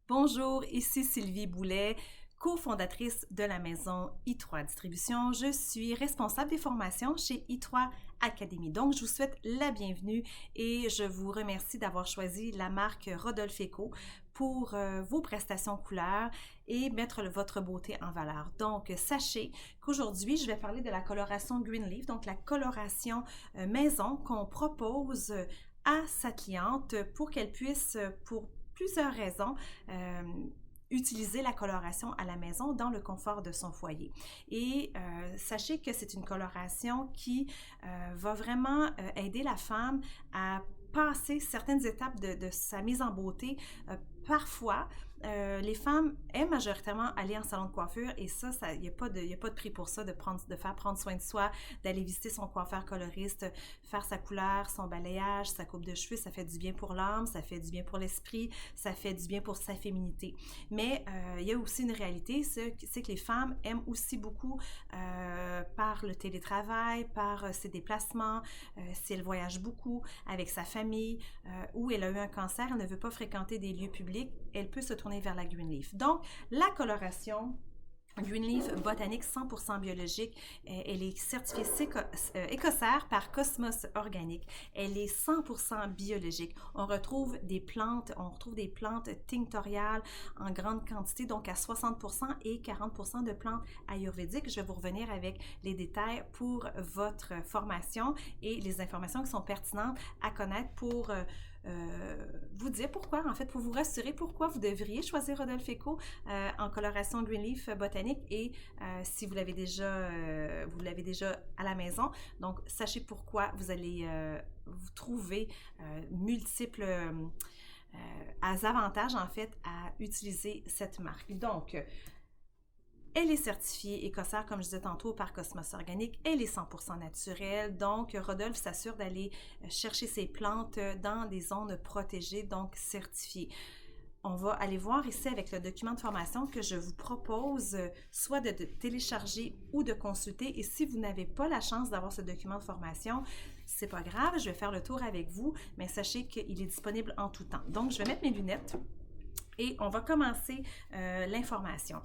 Bonjour, ici Sylvie Boulet, cofondatrice de la maison i3 Distribution. Je suis responsable des formations chez i3 Academy. Donc, je vous souhaite la bienvenue et je vous remercie d'avoir choisi la marque Rodolphe Eco pour vos prestations couleurs et mettre votre beauté en valeur. Donc, sachez qu'aujourd'hui, je vais parler de la coloration Greenleaf, donc la coloration maison qu'on propose à sa cliente pour qu'elle puisse, pour plusieurs raisons, utiliser la coloration à la maison dans le confort de son foyer. Et sachez que c'est une coloration qui va vraiment aider la femme à passer certaines étapes de sa mise en beauté. Parfois, les femmes aiment majoritairement aller en salon de coiffure et ça, il n'y a pas de prix pour ça, de faire prendre soin de soi, d'aller visiter son coiffeur coloriste, faire sa couleur, son balayage, sa coupe de cheveux, ça fait du bien pour l'âme, ça fait du bien pour l'esprit, ça fait du bien pour sa féminité. Mais il y a aussi une réalité, c'est que les femmes aiment aussi beaucoup par le télétravail, par ses déplacements, si elle voyage beaucoup avec sa famille ou elle a eu un cancer, elle ne veut pas fréquenter des lieux publics, elle peut se tourner vers la Greenleaf. Donc, la coloration Greenleaf botanique 100% biologique, elle est certifiée écossaire par Cosmos Organique. Elle est 100% biologique. On retrouve des plantes tinctoriales en grande quantité, donc à 60% et 40% de plantes ayurvédiques. Je vais vous revenir avec les détails pour votre formation et les informations qui sont pertinentes à connaître pour vous dire pourquoi, en fait, pour vous rassurer pourquoi vous devriez choisir Rodolphe Eco en coloration Greenleaf botanique et si vous l'avez déjà à la maison. Donc, sachez pourquoi vous allez vous trouver multiples avantages, en fait, à utiliser cette marque. Donc, elle est certifiée écossaire, comme je disais tantôt, par Cosmos Organique. Elle est 100% naturelle. Donc, Rodolphe s'assure d'aller chercher ses plantes dans des zones protégées, donc certifiées. On va aller voir ici avec le document de formation que je vous propose soit de télécharger ou de consulter. Et si vous n'avez pas la chance d'avoir ce document de formation, c'est pas grave, je vais faire le tour avec vous, mais sachez qu'il est disponible en tout temps. Donc, je vais mettre mes lunettes et on va commencer l'information.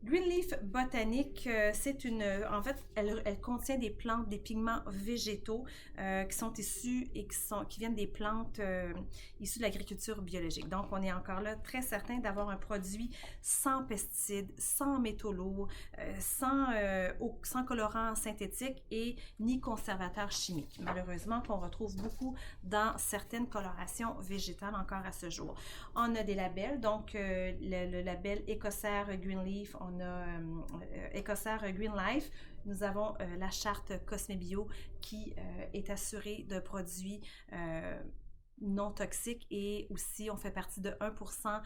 Greenleaf botanique, c'est en fait, elle contient des plantes, des pigments végétaux qui sont issus et qui viennent des plantes issues de l'agriculture biologique. Donc, on est encore là très certain d'avoir un produit sans pesticides, sans métaux lourds, sans colorants synthétiques et ni conservateurs chimiques. Malheureusement, qu'on retrouve beaucoup dans certaines colorations végétales encore à ce jour. On a des labels, donc le label écossaire Greenleaf, on a écossaire Green Life. Nous avons la charte Cosmebio qui est assurée de produits non toxiques et aussi on fait partie de 1%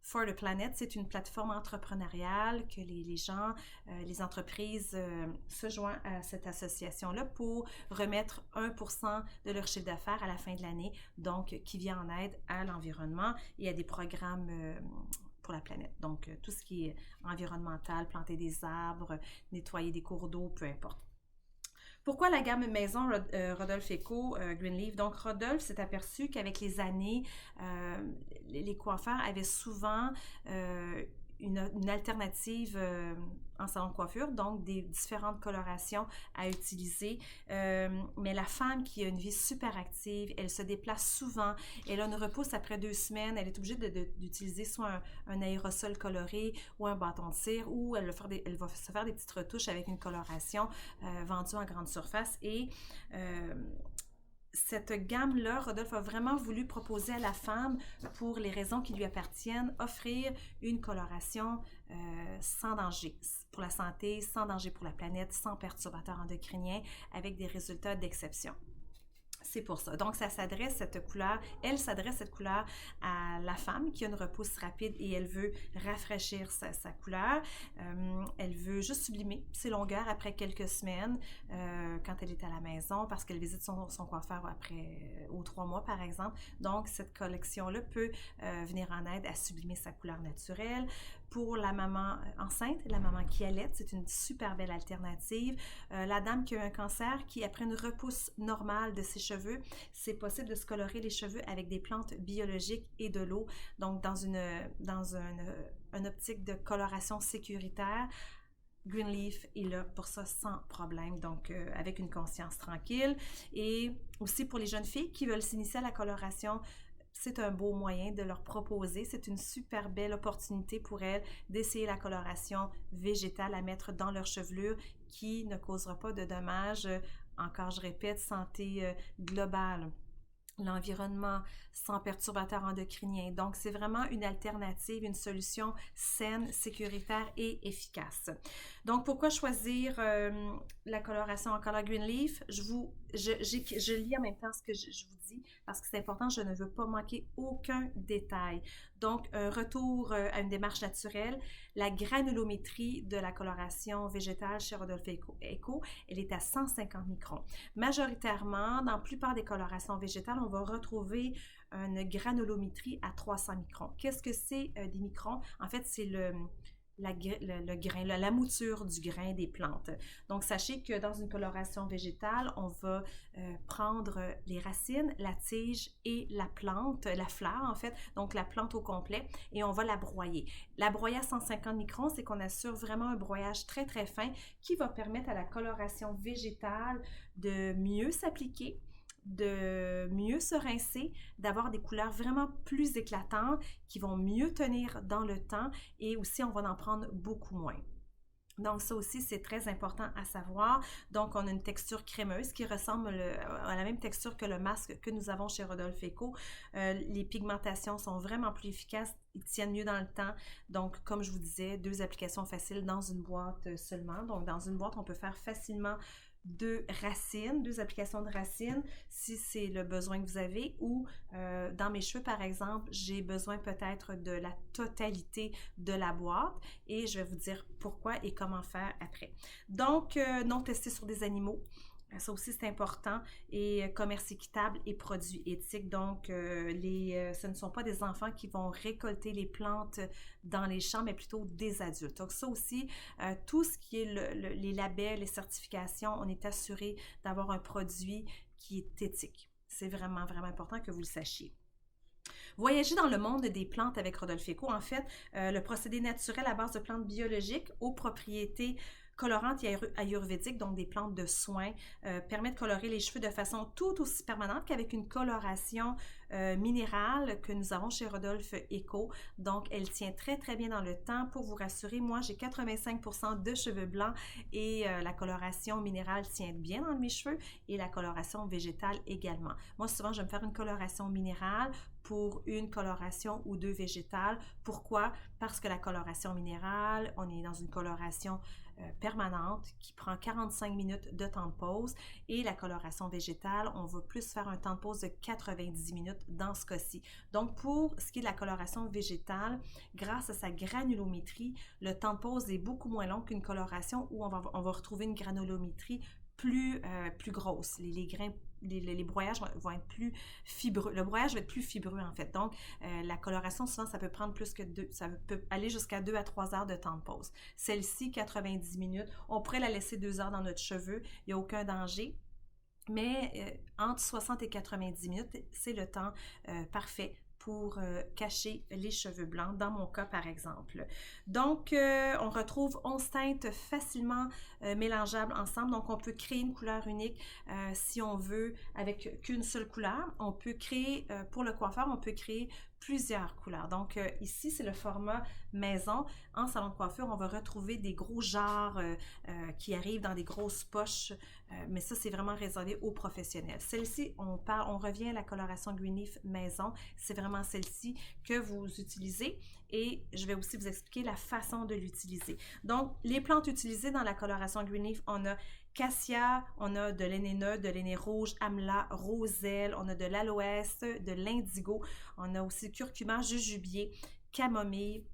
For the Planet. C'est une plateforme entrepreneuriale que les gens, les entreprises se joignent à cette association-là pour remettre 1% de leur chiffre d'affaires à la fin de l'année, donc qui vient en aide à l'environnement et à des programmes pour la planète. Donc, tout ce qui est environnemental, planter des arbres, nettoyer des cours d'eau, peu importe. Pourquoi la gamme maison Rodolphe Eco Greenleaf? Donc, Rodolphe s'est aperçu qu'avec les années, les coiffeurs avaient souvent une alternative en salon de coiffure, donc des différentes colorations à utiliser. Mais la femme qui a une vie super active, elle se déplace souvent, elle a une repousse après 2 semaines, elle est obligée d'utiliser soit un aérosol coloré ou un bâton de cire ou elle va se faire des petites retouches avec une coloration vendue en grande surface et cette gamme-là, Rodolphe a vraiment voulu proposer à la femme, pour les raisons qui lui appartiennent, offrir une coloration sans danger pour la santé, sans danger pour la planète, sans perturbateurs endocriniens, avec des résultats d'exception. C'est pour ça. Donc, elle s'adresse cette couleur à la femme qui a une repousse rapide et elle veut rafraîchir sa couleur. Elle veut juste sublimer ses longueurs après quelques semaines quand elle est à la maison parce qu'elle visite son coiffeur aux 3 mois, par exemple. Donc, cette collection-là peut venir en aide à sublimer sa couleur naturelle, pour la maman enceinte, la maman qui allaite, c'est une super belle alternative. La dame qui a un cancer, qui après une repousse normale de ses cheveux, c'est possible de se colorer les cheveux avec des plantes biologiques et de l'eau, donc dans une optique de coloration sécuritaire. Greenleaf est là pour ça sans problème, donc avec une conscience tranquille. Et aussi pour les jeunes filles qui veulent s'initier à la coloration, c'est un beau moyen de leur proposer. C'est une super belle opportunité pour elles d'essayer la coloration végétale à mettre dans leur chevelure qui ne causera pas de dommages, encore je répète, santé globale. L'environnement sans perturbateurs endocriniens. Donc, c'est vraiment une alternative, une solution saine, sécuritaire et efficace. Donc, pourquoi choisir la coloration en Color Greenleaf? Je lis en même temps ce que je vous dis parce que c'est important, je ne veux pas manquer aucun détail. Donc, un retour à une démarche naturelle. La granulométrie de la coloration végétale chez Rodolphe Eco, elle est à 150 microns. Majoritairement, dans la plupart des colorations végétales, on va retrouver une granulométrie à 300 microns. Qu'est-ce que c'est des microns? En fait, c'est le grain, la mouture du grain des plantes. Donc, sachez que dans une coloration végétale, on va prendre les racines, la tige et la plante, la fleur en fait, donc la plante au complet, et on va la broyer. La broyer à 150 microns, c'est qu'on assure vraiment un broyage très très fin qui va permettre à la coloration végétale de mieux s'appliquer, de mieux se rincer, d'avoir des couleurs vraiment plus éclatantes qui vont mieux tenir dans le temps et aussi on va en prendre beaucoup moins. Donc ça aussi, c'est très important à savoir. Donc on a une texture crémeuse qui ressemble à la même texture que le masque que nous avons chez Rodolphe Eco. Les pigmentations sont vraiment plus efficaces, ils tiennent mieux dans le temps. Donc comme je vous disais, 2 applications faciles dans une boîte seulement. Donc dans une boîte, on peut faire facilement 2 applications de racines si c'est le besoin que vous avez, ou dans mes cheveux par exemple, j'ai besoin peut-être de la totalité de la boîte et je vais vous dire pourquoi et comment faire après. Donc, non testé sur des animaux. Ça aussi, c'est important. Et commerce équitable et produits éthiques. Donc, ce ne sont pas des enfants qui vont récolter les plantes dans les champs, mais plutôt des adultes. Donc, ça aussi, tout ce qui est les labels, les certifications, on est assuré d'avoir un produit qui est éthique. C'est vraiment, vraiment important que vous le sachiez. Voyager dans le monde des plantes avec Rodolphe Eco, en fait, le procédé naturel à base de plantes biologiques aux propriétés colorantes et ayurvédiques, donc des plantes de soins, permet de colorer les cheveux de façon tout aussi permanente qu'avec une coloration minérale que nous avons chez Rodolphe Eco. Donc, elle tient très très bien dans le temps. Pour vous rassurer, moi j'ai 85% de cheveux blancs et la coloration minérale tient bien dans mes cheveux et la coloration végétale également. Moi souvent je vais me faire une coloration minérale pour une coloration ou 2 végétales. Pourquoi? Parce que la coloration minérale, on est dans une coloration permanente qui prend 45 minutes de temps de pause, et la coloration végétale, on va plus faire un temps de pause de 90 minutes dans ce cas-ci. Donc pour ce qui est de la coloration végétale, grâce à sa granulométrie, le temps de pause est beaucoup moins long qu'une coloration où on va retrouver une granulométrie plus grosse. Les grains, les broyages vont être plus fibreux. Le broyage va être plus fibreux en fait. Donc, la coloration, souvent, ça peut prendre ça peut aller jusqu'à 2 à 3 heures de temps de pause. Celle-ci, 90 minutes, on pourrait la laisser 2 heures dans notre cheveu, il n'y a aucun danger. Mais entre 60 et 90 minutes, c'est le temps parfait pour cacher les cheveux blancs, dans mon cas par exemple. Donc, on retrouve 11 teintes facilement mélangeables ensemble. Donc, on peut créer une couleur unique si on veut avec qu'une seule couleur. On peut créer, pour le coiffeur, on peut créer plusieurs couleurs. Donc, ici, c'est le format maison. En salon de coiffure, on va retrouver des gros jarres qui arrivent dans des grosses poches, mais ça, c'est vraiment réservé aux professionnels. Celle-ci, on revient à la coloration Greenleaf maison. C'est vraiment celle-ci que vous utilisez et je vais aussi vous expliquer la façon de l'utiliser. Donc, les plantes utilisées dans la coloration Greenleaf, on a cassia, on a de l'anéna, de l'aîné rouge, amla, roselle, on a de l'aloès, de l'indigo, on a aussi curcuma, jujubier, camomille,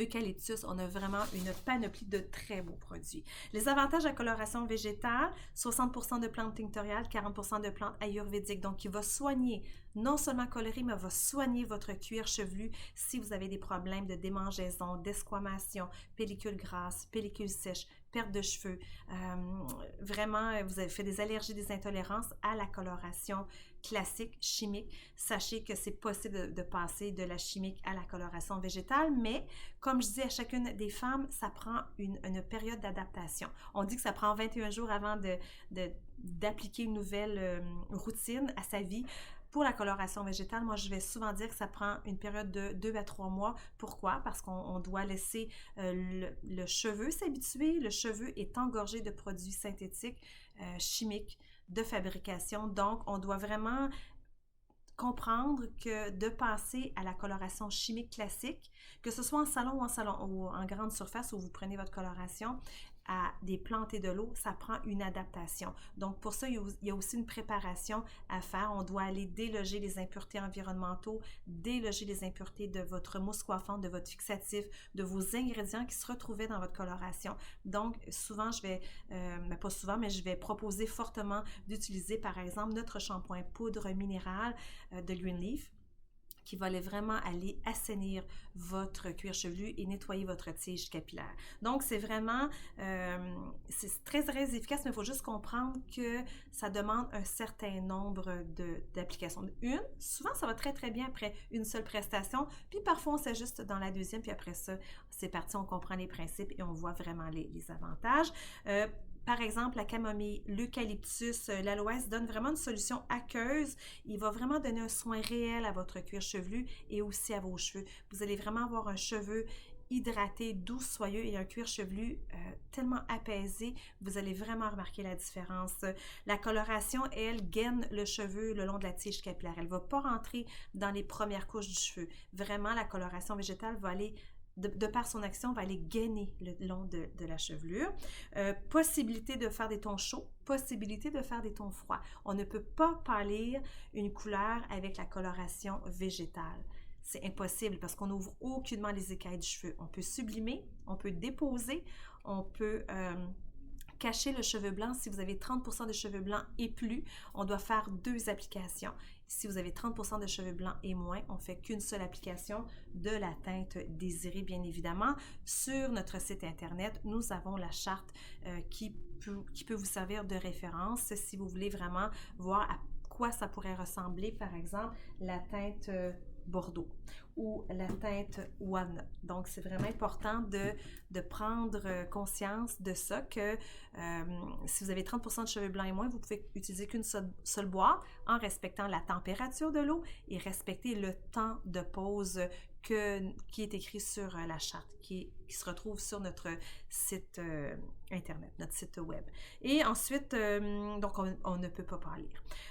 eucalyptus, on a vraiment une panoplie de très beaux produits. Les avantages de la coloration végétale, 60% de plantes tinctoriales, 40% de plantes ayurvédiques, donc qui va soigner, non seulement colorer, mais va soigner votre cuir chevelu si vous avez des problèmes de démangeaison, d'esquamation, pellicule grasse, pellicule sèche, perte de cheveux. Vraiment, vous avez fait des allergies, des intolérances à la coloration classique, chimique. Sachez que c'est possible de passer de la chimique à la coloration végétale, mais comme je dis à chacune des femmes, ça prend une période d'adaptation. On dit que ça prend 21 jours avant d'appliquer une nouvelle routine à sa vie. Pour la coloration végétale, moi, je vais souvent dire que ça prend une période de 2 à 3 mois. Pourquoi? Parce qu'on doit laisser le cheveu s'habituer. Le cheveu est engorgé de produits synthétiques, chimiques, de fabrication. Donc, on doit vraiment comprendre que de passer à la coloration chimique classique, que ce soit en salon ou en grande surface où vous prenez votre coloration, à des plantes et de l'eau, ça prend une adaptation. Donc, pour ça, il y a aussi une préparation à faire. On doit aller déloger les impuretés environnementaux, déloger les impuretés de votre mousse coiffante, de votre fixatif, de vos ingrédients qui se retrouvaient dans votre coloration. Donc, souvent, pas souvent, mais je vais proposer fortement d'utiliser, par exemple, notre shampoing poudre minérale de Greenleaf, qui va vraiment aller assainir votre cuir chevelu et nettoyer votre tige capillaire. Donc, c'est vraiment, c'est très, très efficace, mais il faut juste comprendre que ça demande un certain nombre d'applications. Souvent, ça va très, très bien après une seule prestation, puis parfois, on s'ajuste dans la deuxième, puis après ça, c'est parti, on comprend les principes et on voit vraiment les avantages. Par exemple, la camomille, l'eucalyptus, l'aloès donne vraiment une solution aqueuse. Il va vraiment donner un soin réel à votre cuir chevelu et aussi à vos cheveux. Vous allez vraiment avoir un cheveu hydraté, doux, soyeux et un cuir chevelu tellement apaisé. Vous allez vraiment remarquer la différence. La coloration, elle, gaine le cheveu le long de la tige capillaire. Elle ne va pas rentrer dans les premières couches du cheveu. Vraiment, la coloration végétale va aller de par son action, va aller gainer le long de la chevelure. Possibilité de faire des tons chauds, possibilité de faire des tons froids. On ne peut pas pâlir une couleur avec la coloration végétale. C'est impossible parce qu'on n'ouvre aucunement les écailles du cheveu. On peut sublimer, on peut déposer, on peut cacher le cheveu blanc. Si vous avez 30% de cheveux blancs et plus, on doit faire 2 applications. Si vous avez 30% de cheveux blancs et moins, on ne fait qu'une seule application de la teinte désirée, bien évidemment. Sur notre site Internet, nous avons la charte qui peut vous servir de référence si vous voulez vraiment voir à quoi ça pourrait ressembler, par exemple, la teinte Bordeaux ou la teinte Walnut. Donc, c'est vraiment important de prendre conscience de ça, que si vous avez 30% de cheveux blancs et moins, vous pouvez utiliser qu'une seule boîte en respectant la température de l'eau et respecter le temps de pause qui est écrit sur la charte, qui se retrouve sur notre site Internet, notre site web. Et ensuite, donc on ne peut pas pâlir.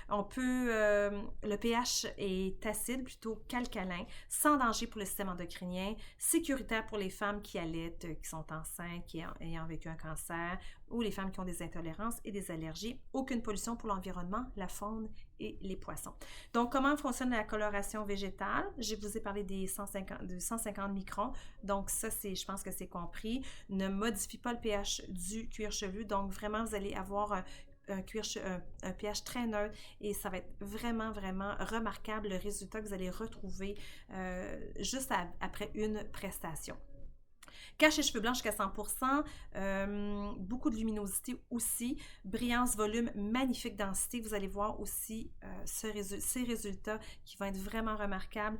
Le pH est acide, plutôt qu'alcalin, sans danger pour le système endocrinien, sécuritaire pour les femmes qui allaitent, qui sont enceintes, ayant vécu un cancer, ou les femmes qui ont des intolérances et des allergies. Aucune pollution pour l'environnement, la faune et les poissons. Donc, comment fonctionne la coloration végétale? Je vous ai parlé des 150 microns. Donc, ça, je pense que c'est compris. Ne modifie pas le pH du cuir chevelu. Donc, vraiment, vous allez avoir un pH très neutre et ça va être vraiment, vraiment remarquable le résultat que vous allez retrouver juste après une prestation. Cache les cheveux blancs jusqu'à 100%, beaucoup de luminosité aussi, brillance, volume, magnifique densité. Vous allez voir aussi ces résultats qui vont être vraiment remarquables,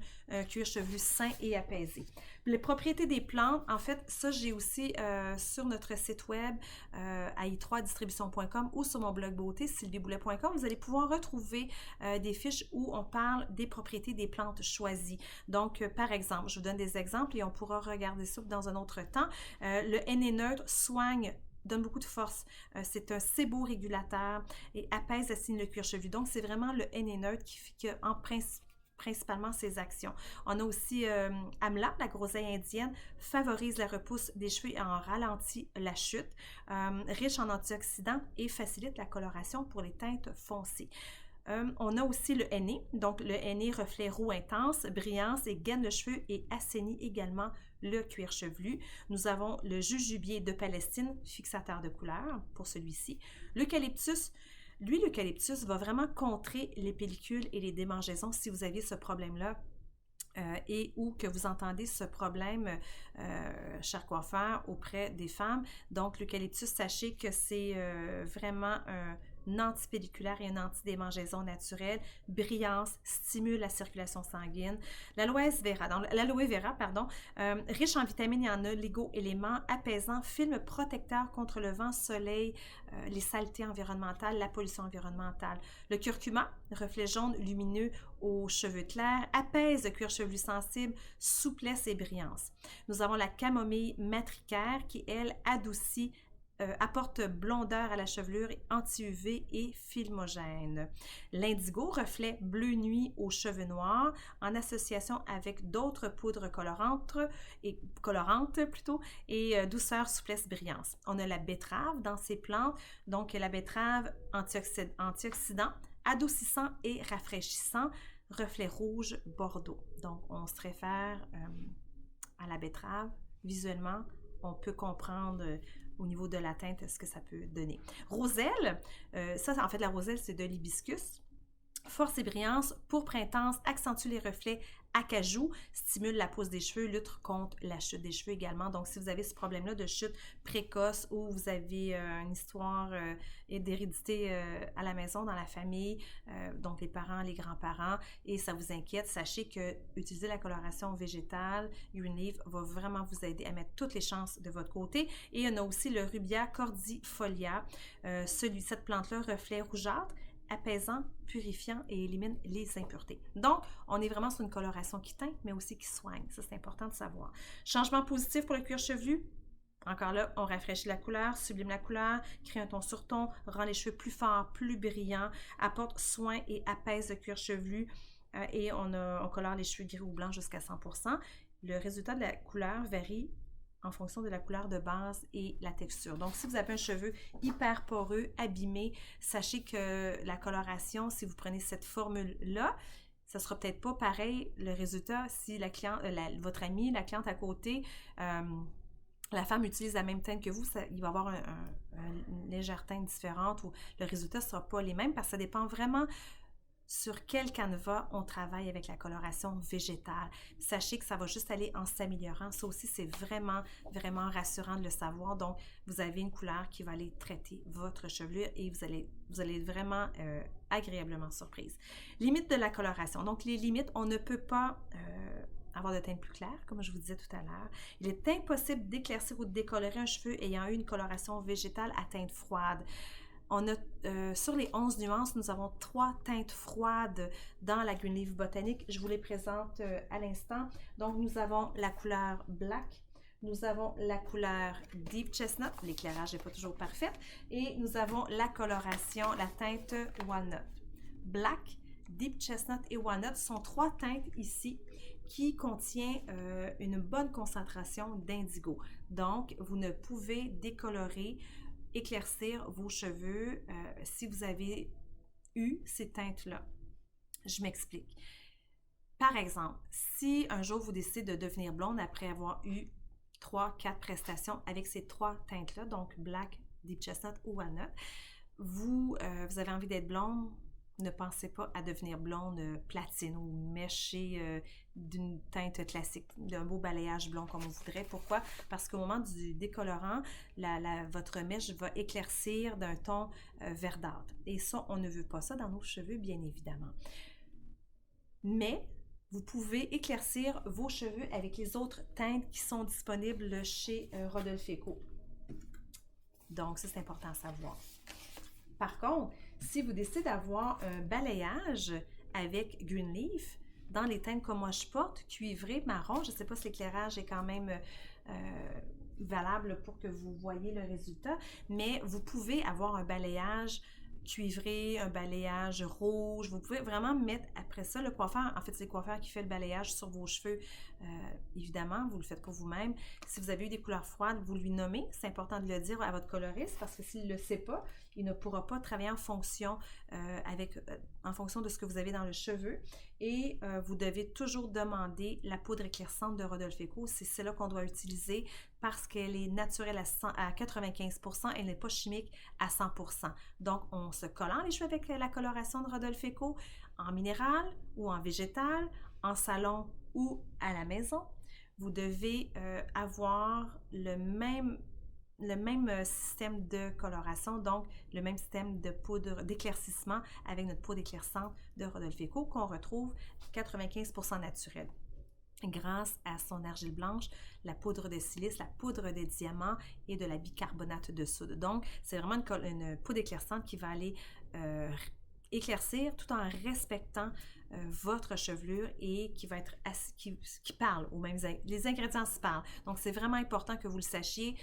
cuir chevelu sain et apaisé. Les propriétés des plantes, en fait, ça j'ai aussi sur notre site web ai3distribution.com ou sur mon blog beauté sylvieboulet.com, vous allez pouvoir retrouver des fiches où on parle des propriétés des plantes choisies. Donc, par exemple, je vous donne des exemples et on pourra regarder ça dans un autre temps. Le Henné neutre donne beaucoup de force. C'est un séborégulateur et apaise, assigne le cuir chevelu. Donc, c'est vraiment le Henné neutre qui en principalement ses actions. On a aussi Amla, la groseille indienne, favorise la repousse des cheveux et en ralentit la chute, riche en antioxydants et facilite la coloration pour les teintes foncées. On a aussi le henné, donc le henné reflet roux intense, brillance et gaine de cheveux et assainit également le cuir chevelu. Nous avons le jujubier de Palestine, fixateur de couleur pour celui-ci. L'eucalyptus, lui, l'eucalyptus va vraiment contrer les pellicules et les démangeaisons si vous aviez ce problème-là. Et ou que vous entendez ce problème, cher coiffeur, auprès des femmes. Donc, l'eucalyptus, sachez que c'est vraiment un antipelliculaire et un antidémangeaison naturel, brillance, stimule la circulation sanguine. L'aloe vera, riche en vitamines et en oligo-éléments, apaisant, film protecteur contre le vent, soleil, les saletés environnementales, la pollution environnementale. Le curcuma, reflet jaune lumineux aux cheveux clairs, apaise le cuir chevelu sensible, souplesse et brillance. Nous avons la camomille matricaire qui, elle, adoucit, apporte blondeur à la chevelure, anti-UV et filmogène. L'indigo, reflet bleu nuit aux cheveux noirs, en association avec d'autres poudres colorantes et douceur, souplesse, brillance. On a la betterave dans ces plantes, donc la betterave antioxydant, adoucissant et rafraîchissant, reflet rouge bordeaux. Donc, on se réfère à la betterave. Visuellement, on peut comprendre au niveau de la teinte ce que ça peut donner. Roselle, en fait, la roselle, c'est de l'hibiscus. Force et brillance, pourpre intense, accentue les reflets, acajou, stimule la pousse des cheveux, lutte contre la chute des cheveux également. Donc, si vous avez ce problème-là de chute précoce ou vous avez une histoire d'hérédité à la maison, dans la famille, donc les parents, les grands-parents, et ça vous inquiète, sachez que utiliser la coloration végétale, Greenleaf, va vraiment vous aider à mettre toutes les chances de votre côté. Et on a aussi le Rubia cordifolia. Cette plante-là, reflet rougeâtre, apaisant, purifiant et élimine les impuretés. Donc, on est vraiment sur une coloration qui teinte, mais aussi qui soigne. Ça, c'est important de savoir. Changement positif pour le cuir chevelu. Encore là, on rafraîchit la couleur, sublime la couleur, crée un ton sur ton, rend les cheveux plus forts, plus brillants, apporte soin et apaise le cuir chevelu. Et on colore les cheveux gris ou blancs jusqu'à 100%. Le résultat de la couleur varie en fonction de la couleur de base et la texture. Donc, si vous avez un cheveu hyper poreux, abîmé, sachez que la coloration, si vous prenez cette formule-là, ça ne sera peut-être pas pareil le résultat si votre amie, la cliente à côté, la femme utilise la même teinte que vous, il va y avoir une légère teinte différente ou le résultat ne sera pas les mêmes parce que ça dépend vraiment sur quel canevas on travaille avec la coloration végétale. Sachez que ça va juste aller en s'améliorant. Ça aussi, c'est vraiment, vraiment rassurant de le savoir. Donc, vous avez une couleur qui va aller traiter votre chevelure et vous allez être vraiment agréablement surprise. Limites de la coloration. Donc, les limites, on ne peut pas avoir de teinte plus claire, comme je vous disais tout à l'heure. Il est impossible d'éclaircir ou de décolorer un cheveu ayant eu une coloration végétale à teinte froide. On a, sur les 11 nuances, nous avons 3 teintes froides dans la Greenleaf botanique. Je vous les présente à l'instant. Donc, nous avons la couleur Black, nous avons la couleur Deep Chestnut, l'éclairage n'est pas toujours parfait, et nous avons la coloration, la teinte Walnut. Black, Deep Chestnut et Walnut sont 3 teintes ici qui contiennent une bonne concentration d'indigo. Donc, vous ne pouvez décolorer, éclaircir vos cheveux si vous avez eu ces teintes-là. Je m'explique. Par exemple, si un jour vous décidez de devenir blonde après avoir eu 3-4 prestations avec ces 3 teintes-là, donc Black, Deep Chestnut ou Walnut, vous avez envie d'être blonde, ne pensez pas à devenir blonde platine ou méchée d'une teinte classique, d'un beau balayage blond comme on voudrait. Pourquoi? Parce qu'au moment du décolorant, votre mèche va éclaircir d'un ton verdâtre. Et ça, on ne veut pas ça dans nos cheveux, bien évidemment. Mais vous pouvez éclaircir vos cheveux avec les autres teintes qui sont disponibles chez Rodolphe Eco. Donc, ça, c'est important à savoir. Par contre, si vous décidez d'avoir un balayage avec Greenleaf, dans les teintes comme moi je porte, cuivré, marron, je ne sais pas si l'éclairage est quand même valable pour que vous voyez le résultat, mais vous pouvez avoir un balayage cuivré, un balayage rouge. Vous pouvez vraiment mettre après ça le coiffeur. En fait, c'est le coiffeur qui fait le balayage sur vos cheveux. Évidemment, vous le faites pour vous-même. Si vous avez eu des couleurs froides, vous lui nommez. C'est important de le dire à votre coloriste parce que s'il ne le sait pas, il ne pourra pas travailler en fonction de ce que vous avez dans le cheveu. Et vous devez toujours demander la poudre éclaircissante de Rodolphe Eco. C'est celle-là qu'on doit utiliser parce qu'elle est naturelle à 95%, elle n'est pas chimique à 100%. Donc, on se collant les cheveux avec la coloration de Rodolphe Eco en minéral ou en végétal, en salon ou à la maison. Vous devez avoir le même système de coloration, donc le même système de poudre d'éclaircissement avec notre poudre éclairissante de Rodolphe Eco qu'on retrouve 95% naturelle. Grâce à son argile blanche, la poudre de silice, la poudre de diamant et de la bicarbonate de soude. Donc, c'est vraiment une poudre éclairissante qui va aller éclaircir tout en respectant votre chevelure et qui va être qui parle, ou même les ingrédients se parlent. Donc, c'est vraiment important que vous le sachiez.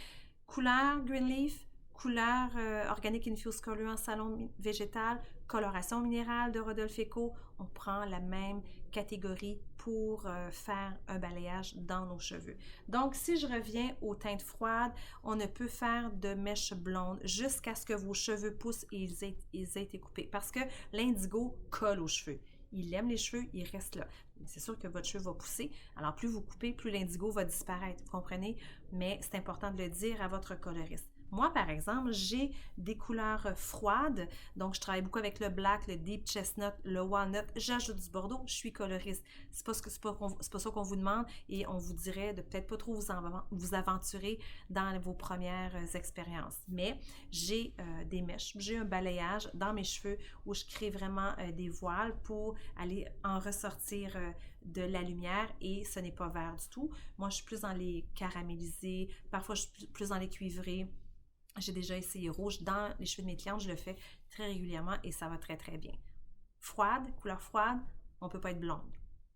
Couleur Greenleaf, couleur Organic Infused Color en salon végétal, coloration minérale de Rodolphe Eco. On prend la même catégorie pour faire un balayage dans nos cheveux. Donc, si je reviens aux teintes froides, on ne peut faire de mèches blondes jusqu'à ce que vos cheveux poussent et ils aient été coupés. Parce que l'indigo colle aux cheveux. Il aime les cheveux, il reste là. C'est sûr que votre cheveu va pousser. Alors, plus vous coupez, plus l'indigo va disparaître. Vous comprenez? Mais c'est important de le dire à votre coloriste. Moi, par exemple, j'ai des couleurs froides. Donc, je travaille beaucoup avec le black, le deep chestnut, le walnut. J'ajoute du bordeaux. Je suis coloriste. C'est pas ça qu'on vous demande et on vous dirait de peut-être pas trop vous aventurer dans vos premières expériences. Mais j'ai des mèches. J'ai un balayage dans mes cheveux où je crée vraiment des voiles pour aller en ressortir de la lumière et ce n'est pas vert du tout. Moi, je suis plus dans les caramélisés. Parfois, je suis plus dans les cuivrés. J'ai déjà essayé rouge dans les cheveux de mes clientes, je le fais très régulièrement et ça va très très bien. Froide, couleur froide, on ne peut pas être blonde.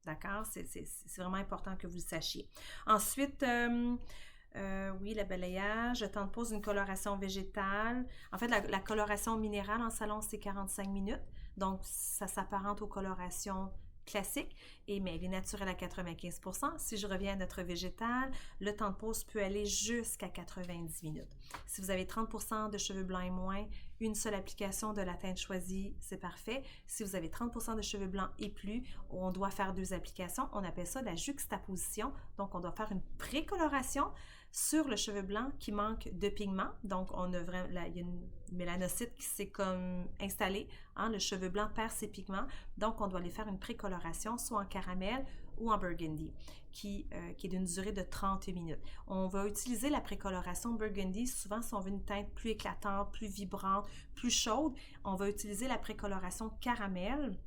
D'accord? C'est vraiment important que vous le sachiez. Ensuite, oui, le balayage, le temps de pose d'une coloration végétale. En fait, la coloration minérale en salon, c'est 45 minutes. Donc, ça s'apparente aux colorations classique, mais elle est naturelle à 95%. Si je reviens à notre végétal, le temps de pose peut aller jusqu'à 90 minutes. Si vous avez 30% de cheveux blancs et moins, une seule application de la teinte choisie, c'est parfait. Si vous avez 30% de cheveux blancs et plus, on doit faire 2 applications. On appelle ça la juxtaposition. Donc, on doit faire une précoloration sur le cheveu blanc qui manque de pigment. Donc, il y a une mélanocyte qui s'est comme installée. Le cheveu blanc perd ses pigments. Donc, on doit aller faire une précoloration, soit en caramel ou en burgundy, qui est d'une durée de 30 minutes. On va utiliser la précoloration burgundy, souvent si on veut une teinte plus éclatante, plus vibrante, plus chaude, on va utiliser la précoloration caramel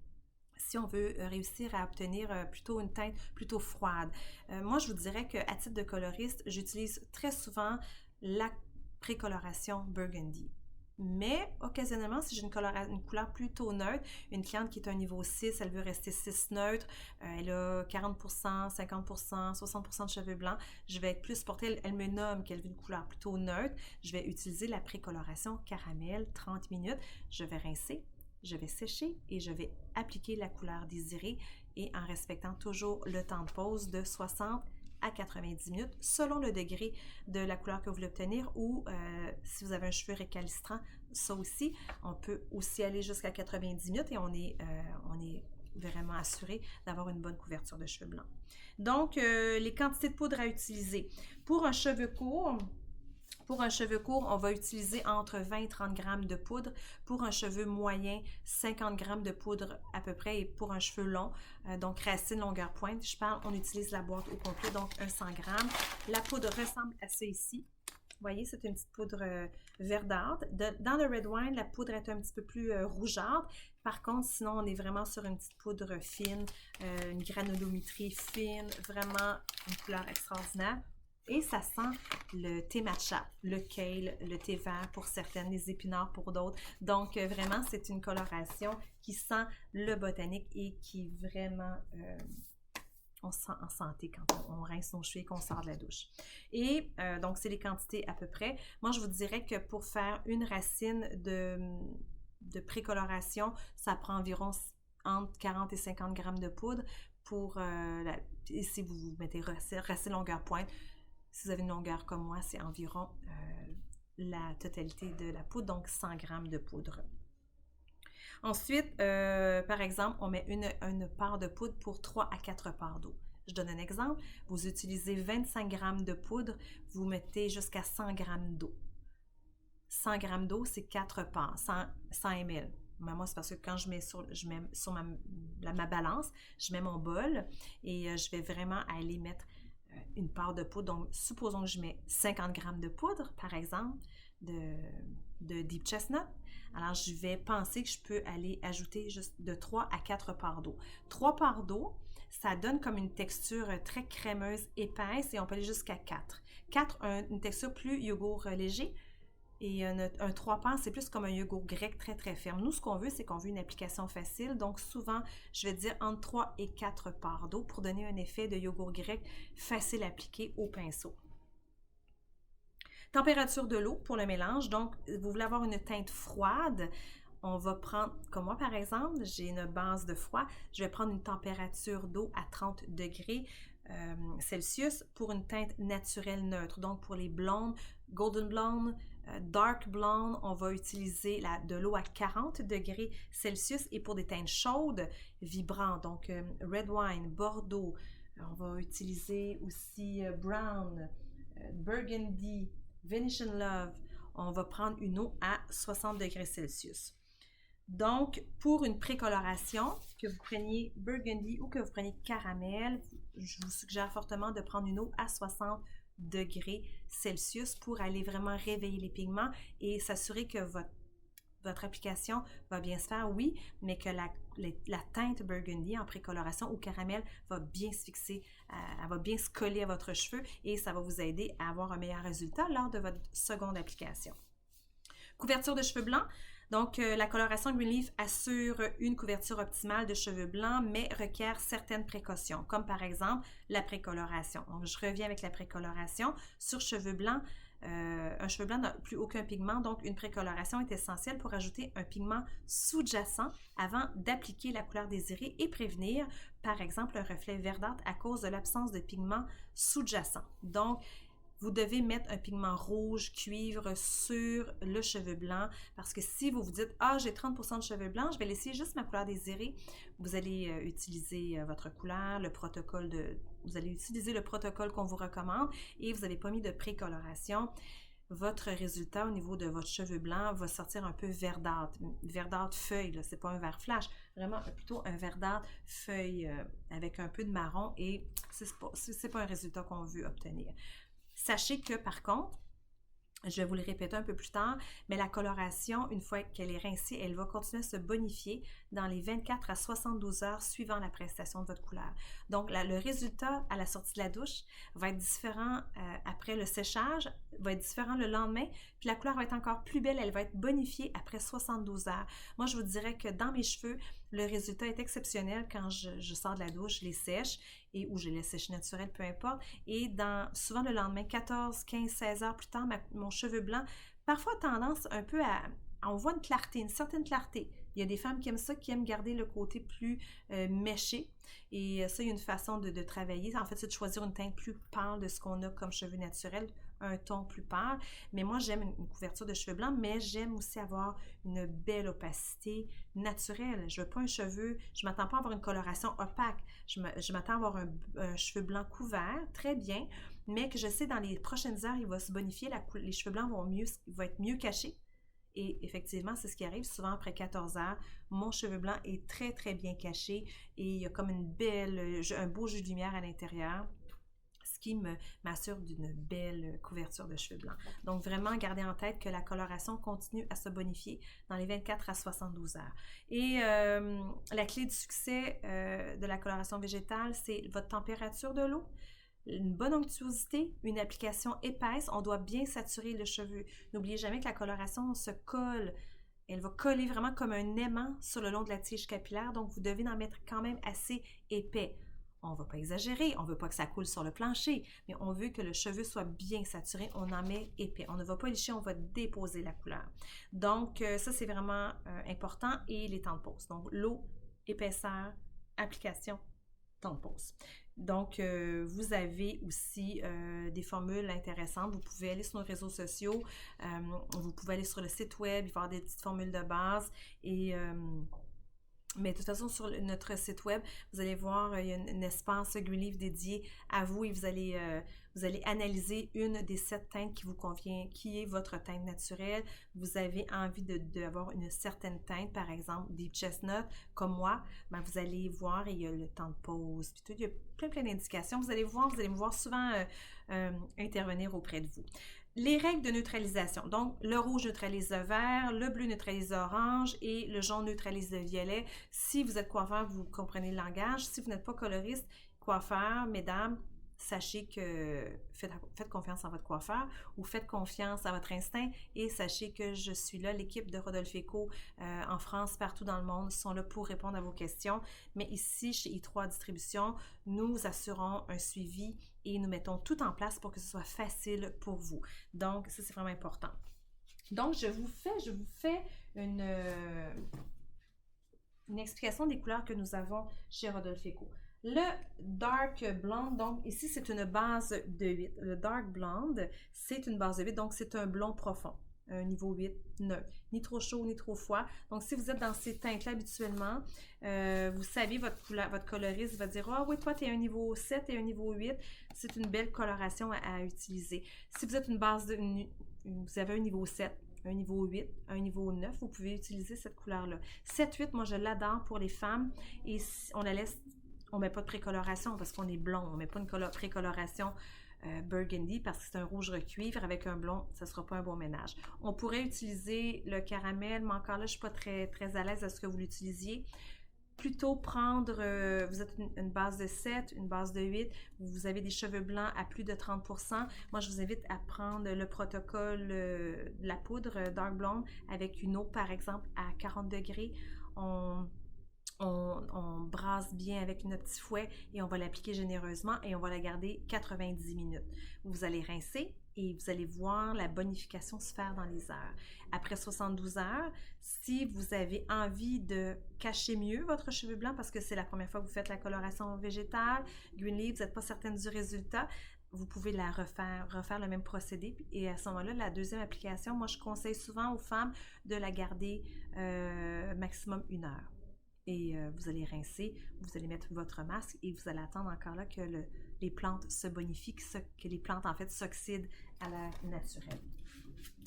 si on veut réussir à obtenir plutôt une teinte plutôt froide. Moi, je vous dirais qu'à titre de coloriste, j'utilise très souvent la précoloration burgundy. Mais occasionnellement, si j'ai une couleur plutôt neutre, une cliente qui est un niveau 6, elle veut rester 6 neutre, elle a 40%, 50%, 60% de cheveux blancs, je vais être plus portée, elle me nomme qu'elle veut une couleur plutôt neutre, je vais utiliser la précoloration caramel, 30 minutes, je vais rincer, je vais sécher et je vais appliquer la couleur désirée et en respectant toujours le temps de pose de 60 à 90 minutes selon le degré de la couleur que vous voulez obtenir ou si vous avez un cheveu récalcitrant, ça aussi, on peut aussi aller jusqu'à 90 minutes et on est vraiment assuré d'avoir une bonne couverture de cheveux blancs. Donc, les quantités de poudre à utiliser. Pour un cheveu court, on va utiliser entre 20 et 30 grammes de poudre. Pour un cheveu moyen, 50 grammes de poudre à peu près. Et pour un cheveu long, donc racine, longueur, pointe, on utilise la boîte au complet, donc un 100 grammes. La poudre ressemble à ça ici. Vous voyez, c'est une petite poudre verdâtre. Dans le red wine, la poudre est un petit peu plus rougeâtre. Par contre, sinon, on est vraiment sur une petite poudre fine, une granulométrie fine, vraiment une couleur extraordinaire. Et ça sent le thé matcha, le kale, le thé vert pour certaines, les épinards pour d'autres. Donc, vraiment, c'est une coloration qui sent le botanique et qui vraiment, on se sent en santé quand on rince nos cheveux et qu'on sort de la douche. Et donc, c'est les quantités à peu près. Moi, je vous dirais que pour faire une racine précoloration, ça prend environ entre 40 et 50 grammes de poudre pour et si vous mettez racine longueur pointe, si vous avez une longueur comme moi, c'est environ la totalité de la poudre, donc 100 grammes de poudre. Ensuite, par exemple, on met une part de poudre pour 3 à 4 parts d'eau. Je donne un exemple. Vous utilisez 25 grammes de poudre, vous mettez jusqu'à 100 grammes d'eau. 100 grammes d'eau, c'est 4 parts, 100 ml. Mais moi, c'est parce que quand je mets sur ma balance, je mets mon bol et je vais vraiment aller mettre une part de poudre. Donc, supposons que je mets 50 grammes de poudre, par exemple, de Deep Chestnut. Alors, je vais penser que je peux aller ajouter juste de 3 à 4 parts d'eau. 3 parts d'eau, ça donne comme une texture très crémeuse, épaisse, et on peut aller jusqu'à 4. 4, une texture plus yogourt léger. Et un 3 parts, c'est plus comme un yogourt grec très, très ferme. Nous, ce qu'on veut, c'est qu'on veut une application facile. Donc, souvent, je vais dire entre 3 et 4 parts d'eau pour donner un effet de yogourt grec facile à appliquer au pinceau. Température de l'eau pour le mélange. Donc, vous voulez avoir une teinte froide. On va prendre, comme moi par exemple, j'ai une base de froid. Je vais prendre une température d'eau à 30 degrés Celsius pour une teinte naturelle neutre. Donc, pour les blondes, golden blonde, dark blonde, on va utiliser de l'eau à 40 degrés Celsius. Et pour des teintes chaudes, vibrantes, donc red wine, bordeaux, on va utiliser aussi brown, burgundy, Venetian Love, on va prendre une eau à 60 degrés Celsius. Donc, pour une précoloration, que vous preniez burgundy ou que vous preniez caramel, je vous suggère fortement de prendre une eau à 60 degrés Celsius pour aller vraiment réveiller les pigments et s'assurer que votre application va bien se faire, oui, mais que la teinte burgundy en précoloration ou caramel va bien se fixer, elle va bien se coller à votre cheveu et ça va vous aider à avoir un meilleur résultat lors de votre seconde application. Couverture de cheveux blancs. Donc, la coloration Greenleaf assure une couverture optimale de cheveux blancs, mais requiert certaines précautions, comme par exemple la précoloration. Donc, je reviens avec la précoloration. Sur cheveux blancs, un cheveu blanc n'a plus aucun pigment, donc une précoloration est essentielle pour ajouter un pigment sous-jacent avant d'appliquer la couleur désirée et prévenir, par exemple, un reflet verdâtre à cause de l'absence de pigment sous-jacent. Donc, vous devez mettre un pigment rouge, cuivre sur le cheveu blanc parce que si vous vous dites « Ah, j'ai 30% de cheveux blancs, je vais laisser juste ma couleur désirée », vous allez utiliser votre couleur, vous allez utiliser le protocole qu'on vous recommande et vous n'avez pas mis de précoloration. Votre résultat au niveau de votre cheveu blanc va sortir un peu verdâtre feuille, c'est pas un vert flash, vraiment plutôt un verdâtre feuille avec un peu de marron et c'est pas un résultat qu'on veut obtenir. Sachez que par contre, je vais vous le répéter un peu plus tard, mais la coloration, une fois qu'elle est rincée, elle va continuer à se bonifier dans les 24 à 72 heures suivant la prestation de votre couleur. Donc, le résultat à la sortie de la douche va être différent après le séchage, va être différent le lendemain, puis la couleur va être encore plus belle, elle va être bonifiée après 72 heures. Moi, je vous dirais que dans mes cheveux, le résultat est exceptionnel quand je sors de la douche, je les sèche ou je les laisse sécher naturel, peu importe. Et souvent le lendemain, 14, 15, 16 heures plus tard, mon cheveu blanc, parfois tendance un peu on voit une clarté, une certaine clarté. Il y a des femmes qui aiment ça, qui aiment garder le côté plus méché. Et ça, il y a une façon de travailler. En fait, c'est de choisir une teinte plus pâle de ce qu'on a comme cheveux naturels, un ton plus pâle. Mais moi, j'aime une couverture de cheveux blancs, mais j'aime aussi avoir une belle opacité naturelle. Je veux pas je m'attends pas à avoir une coloration opaque. Je m'attends à avoir un cheveu blanc couvert, très bien, mais que je sais dans les prochaines heures, il va se bonifier, les cheveux blancs vont être mieux cachés. Et effectivement, c'est ce qui arrive souvent après 14 heures. Mon cheveu blanc est très, très bien caché et il y a comme un beau jus de lumière à l'intérieur, ce qui m'assure d'une belle couverture de cheveux blancs. Donc, vraiment, gardez en tête que la coloration continue à se bonifier dans les 24 à 72 heures. Et la clé du succès de la coloration végétale, c'est votre température de l'eau, une bonne onctuosité, une application épaisse, on doit bien saturer le cheveu. N'oubliez jamais que la coloration se colle, elle va coller vraiment comme un aimant sur le long de la tige capillaire, donc vous devez en mettre quand même assez épais. On ne va pas exagérer, on ne veut pas que ça coule sur le plancher, mais on veut que le cheveu soit bien saturé, on en met épais. On ne va pas licher, on va déposer la couleur. Donc, ça, c'est vraiment important. Et les temps de pause. Donc, l'eau, épaisseur, application, temps de pause. Donc, vous avez aussi des formules intéressantes. Vous pouvez aller sur nos réseaux sociaux, vous pouvez aller sur le site web, il va y avoir des petites formules de base et... mais de toute façon, sur notre site web, vous allez voir, il y a un espace Greenleaf dédié à vous et vous allez analyser une des 7 teintes qui vous convient, qui est votre teinte naturelle. Vous avez envie d'avoir une certaine teinte, par exemple, Deep Chestnut, comme moi, ben vous allez voir, il y a le temps de pause, puis tout, il y a plein d'indications. Vous allez me voir souvent intervenir auprès de vous. Les règles de neutralisation. Donc, le rouge neutralise le vert, le bleu neutralise l'orange et le jaune neutralise le violet. Si vous êtes coiffeur, vous comprenez le langage. Si vous n'êtes pas coloriste, coiffeur, mesdames, sachez que faites confiance à votre coiffeur ou faites confiance à votre instinct et sachez que je suis là. L'équipe de Rodolphe Eco en France, partout dans le monde, sont là pour répondre à vos questions. Mais ici, chez i3 Distribution, nous assurons un suivi et nous mettons tout en place pour que ce soit facile pour vous. Donc, ça, c'est vraiment important. Donc, je vous fais une explication des couleurs que nous avons chez Rodolphe Eco. Le Dark Blonde, donc ici, c'est une base de 8. Le Dark Blonde, c'est une base de 8, donc c'est un blond profond, un niveau 8 neutre. Ni trop chaud, ni trop froid. Donc, si vous êtes dans ces teintes-là habituellement, vous savez, votre coloriste va dire « Ah oui, toi, tu es un niveau 7 et un niveau 8. » C'est une belle coloration à utiliser. Si vous êtes vous avez un niveau 7, un niveau 8, un niveau 9, vous pouvez utiliser cette couleur-là. 7-8, moi, je l'adore pour les femmes et on la laisse... On ne met pas de précoloration parce qu'on est blond. On ne met pas une précoloration burgundy parce que c'est un rouge recuivre avec un blond. Ça ne sera pas un bon ménage. On pourrait utiliser le caramel, mais encore là, je ne suis pas très à l'aise à ce que vous l'utilisiez. Plutôt prendre, vous êtes une base de 7, une base de 8, vous avez des cheveux blancs à plus de 30%. Moi, je vous invite à prendre le protocole de la poudre Dark Blonde avec une eau, par exemple, à 40 degrés. On brasse bien avec notre petit fouet et on va l'appliquer généreusement et on va la garder 90 minutes. Vous allez rincer et vous allez voir la bonification se faire dans les heures. Après 72 heures, si vous avez envie de cacher mieux votre cheveu blanc parce que c'est la première fois que vous faites la coloration végétale, Greenleaf, vous n'êtes pas certaine du résultat, vous pouvez la refaire le même procédé. Et à ce moment-là, la deuxième application, moi, je conseille souvent aux femmes de la garder maximum 1 heure. Et vous allez rincer, vous allez mettre votre masque et vous allez attendre encore là que les plantes se bonifient, que les plantes en fait s'oxydent à l'air naturel.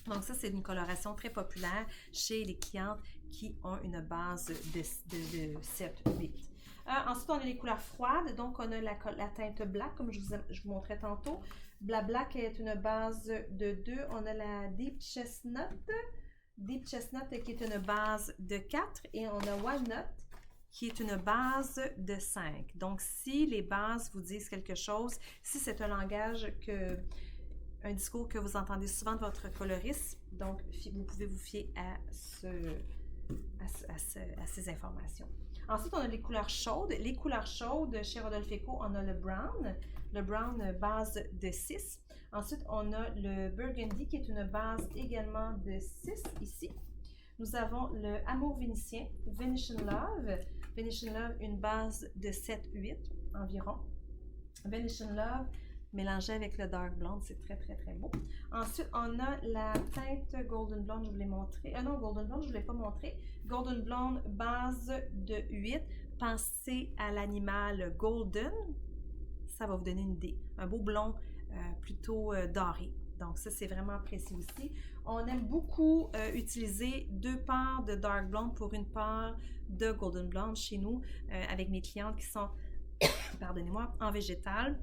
Donc ça, c'est une coloration très populaire chez les clientes qui ont une base de 7-8. Ensuite, on a les couleurs froides. Donc, on a la teinte black, comme je vous montrais tantôt. La black est une base de 2. On a la Deep Chestnut. Deep Chestnut qui est une base de 4. Et on a Walnut qui est une base de 5. Donc, si les bases vous disent quelque chose, si c'est un langage un discours que vous entendez souvent de votre coloriste, donc vous pouvez vous fier à ces informations. Ensuite, on a les couleurs chaudes. Les couleurs chaudes, chez Rodolphe Eco, on a le brown base de 6. Ensuite, on a le burgundy qui est une base également de 6 ici. Nous avons le Amour vénitien, Venetian Love. Venetian Love, une base de 7-8 environ. Venetian Love, mélangé avec le Dark Blonde, c'est très beau. Ensuite, on a la teinte Golden Blonde, je vous l'ai montré. Non, Golden Blonde, je ne vous l'ai pas montré. Golden Blonde, base de 8. Pensez à l'animal Golden. Ça va vous donner une idée. Un beau blond plutôt doré. Donc ça, c'est vraiment précis aussi. On aime beaucoup utiliser 2 paires de Dark Blonde pour une paire de Golden Blonde chez nous, avec mes clientes qui sont, pardonnez-moi, en végétal.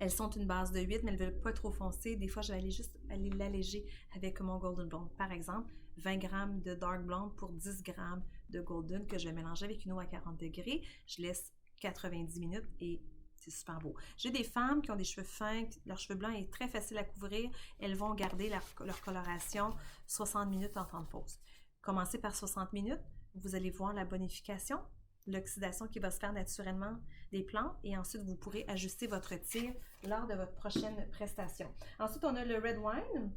Elles sont une base de 8, mais elles ne veulent pas trop foncé. Des fois, je vais aller l'alléger avec mon Golden Blonde. Par exemple, 20 g de Dark Blonde pour 10 g de Golden que je vais mélanger avec une eau à 40 degrés. Je laisse 90 minutes et c'est super beau. J'ai des femmes qui ont des cheveux fins, leur cheveu blanc est très facile à couvrir. Elles vont garder leur coloration 60 minutes en temps de pause. Commencez par 60 minutes. Vous allez voir la bonification. l'oxydation qui va se faire naturellement des plantes et ensuite vous pourrez ajuster votre tir lors de votre prochaine prestation. Ensuite, on a le red wine.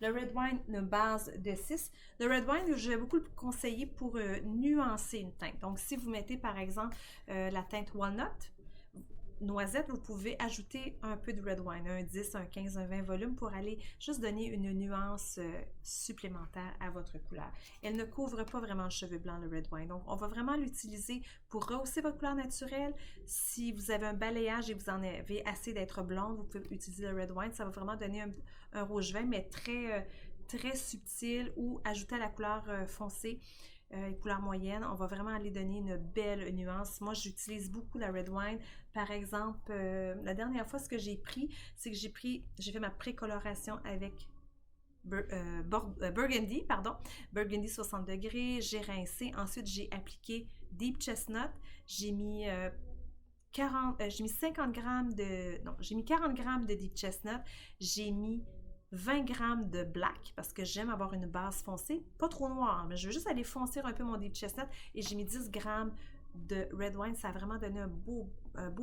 Le red wine, une base de 6. Le red wine, je vais beaucoup le conseiller pour nuancer une teinte. Donc, si vous mettez par exemple la teinte walnut, noisette, vous pouvez ajouter un peu de red wine, un 10, un 15, un 20 volumes pour aller juste donner une nuance supplémentaire à votre couleur. Elle ne couvre pas vraiment le cheveu blanc, le red wine. Donc, on va vraiment l'utiliser pour rehausser votre couleur naturelle. Si vous avez un balayage et vous en avez assez d'être blonde, vous pouvez utiliser le red wine. Ça va vraiment donner un rouge vin, mais très subtil ou ajouter à la couleur foncée. Couleur moyenne, on va vraiment aller donner une belle nuance. Moi, j'utilise beaucoup la red wine. Par exemple, la dernière fois, ce que j'ai pris, c'est que j'ai fait ma précoloration avec Burgundy, Burgundy 60 degrés, j'ai rincé. Ensuite, j'ai appliqué Deep Chestnut. J'ai mis 50 grammes j'ai mis 40 grammes de Deep Chestnut. J'ai mis 20 grammes de black parce que j'aime avoir une base foncée, pas trop noire, mais je veux juste aller foncer un peu mon Deep Chestnut et j'ai mis 10 grammes de red wine. Ça a vraiment donné un beau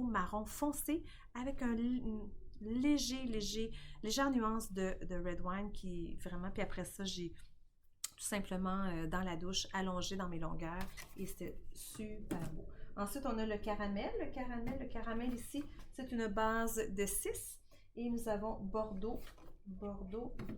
marron foncé avec une légère nuance de red wine qui vraiment, puis après ça, j'ai tout simplement dans la douche allongé dans mes longueurs et c'était super beau. Ensuite, on a le caramel. Le caramel ici, c'est une base de 6 et nous avons Bordeaux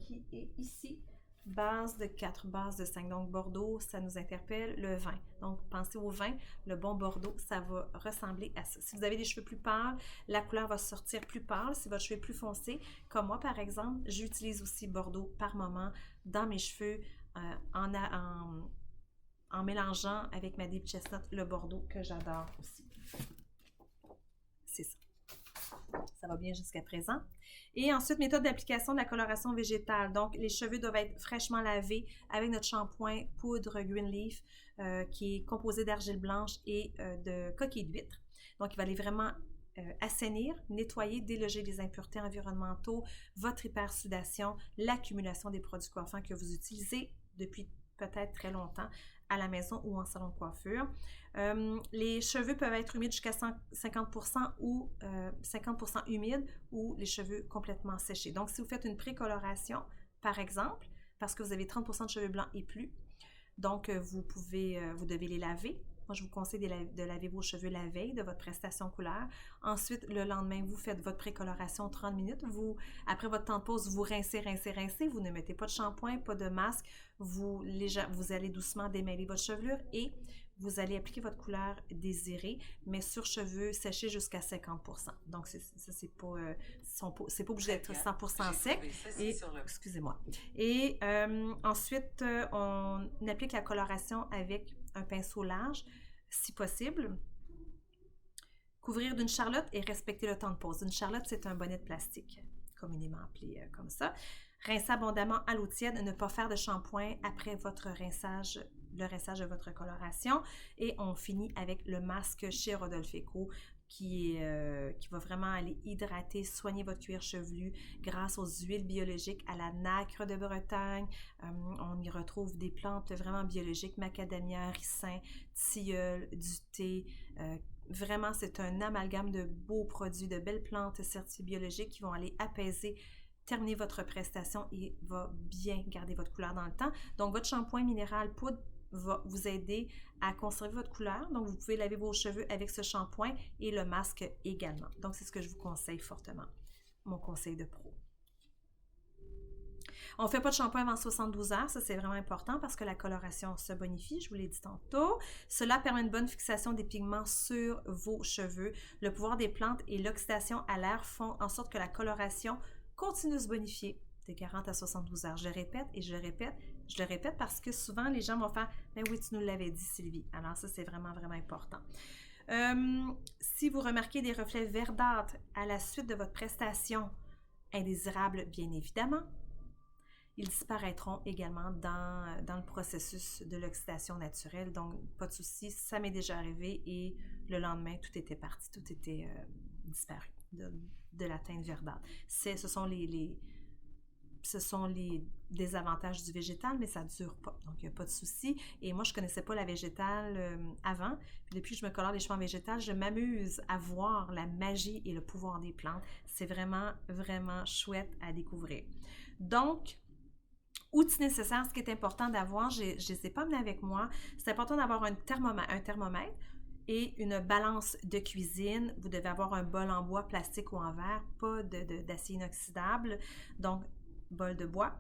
qui est ici, base de 4, base de 5. Donc, Bordeaux, ça nous interpelle le vin. Donc, pensez au vin. Le bon Bordeaux, ça va ressembler à ça. Si vous avez des cheveux plus pâles, la couleur va sortir plus pâle. Si votre cheveu est plus foncé, comme moi, par exemple, j'utilise aussi Bordeaux par moment dans mes cheveux en mélangeant avec ma Deep Chestnut le Bordeaux que j'adore aussi. C'est ça. Ça va bien jusqu'à présent. Et ensuite, méthode d'application de la coloration végétale. Donc, les cheveux doivent être fraîchement lavés avec notre shampoing poudre Greenleaf qui est composé d'argile blanche et de coquilles d'huître. Donc, il va aller vraiment assainir, nettoyer, déloger les impuretés environnementaux, votre hypersudation, l'accumulation des produits coiffants que vous utilisez depuis peut-être très longtemps à la maison ou en salon de coiffure. Les cheveux peuvent être humides jusqu'à 50% ou 50% humides ou les cheveux complètement séchés. Donc, si vous faites une précoloration, par exemple, parce que vous avez 30% de cheveux blancs et plus, donc vous devez les laver. Moi, je vous conseille de laver vos cheveux la veille de votre prestation couleur. Ensuite, le lendemain, vous faites votre précoloration 30 minutes. Après votre temps de pause, vous rincez. Vous ne mettez pas de shampoing, pas de masque. Vous allez doucement démêler votre chevelure et vous allez appliquer votre couleur désirée, mais sur cheveux séchés jusqu'à 50%. Donc, c'est pas obligé d'être 100% sec. Excusez-moi. Et ensuite, on applique la coloration avec un pinceau large, si possible. Couvrir d'une charlotte et respecter le temps de pause. Une charlotte, c'est un bonnet de plastique, communément appelé comme ça. Rincer abondamment à l'eau tiède, ne pas faire de shampoing après votre rinçage, le rinçage de votre coloration. Et on finit avec le masque chez Rodolphe Eco qui va vraiment aller hydrater, soigner votre cuir chevelu grâce aux huiles biologiques, à la nacre de Bretagne. On y retrouve des plantes vraiment biologiques, macadamia, ricin, tilleul, du thé. Vraiment, c'est un amalgame de beaux produits, de belles plantes certifiées biologiques qui vont aller apaiser, terminer votre prestation et va bien garder votre couleur dans le temps. Donc, votre shampoing minéral poudre va vous aider à conserver votre couleur. Donc, vous pouvez laver vos cheveux avec ce shampoing et le masque également. Donc, c'est ce que je vous conseille fortement. Mon conseil de pro. On ne fait pas de shampoing avant 72 heures. Ça, c'est vraiment important parce que la coloration se bonifie. Je vous l'ai dit tantôt. Cela permet une bonne fixation des pigments sur vos cheveux. Le pouvoir des plantes et l'oxydation à l'air font en sorte que la coloration continue de se bonifier de 40 à 72 heures. Je le répète parce que souvent, les gens vont faire « Mais oui, tu nous l'avais dit, Sylvie. » Alors ça, c'est vraiment, vraiment important. Si vous remarquez des reflets verdâtres à la suite de votre prestation, indésirables bien évidemment, ils disparaîtront également dans le processus de l'oxydation naturelle. Donc, pas de souci, ça m'est déjà arrivé et le lendemain, tout était parti, tout était disparu de la teinte verdâtre. Ce sont ce sont les désavantages du végétal, mais ça ne dure pas. Donc, il n'y a pas de souci. Et moi, je ne connaissais pas la végétale avant. Puis depuis que je me colore les cheveux en végétal, je m'amuse à voir la magie et le pouvoir des plantes. C'est vraiment, vraiment chouette à découvrir. Donc, outils nécessaires, ce qui est important d'avoir, je ne les ai pas amenés avec moi. C'est important d'avoir un thermomètre et une balance de cuisine. Vous devez avoir un bol en bois, plastique ou en verre, pas d'acier inoxydable. Donc, bol de bois,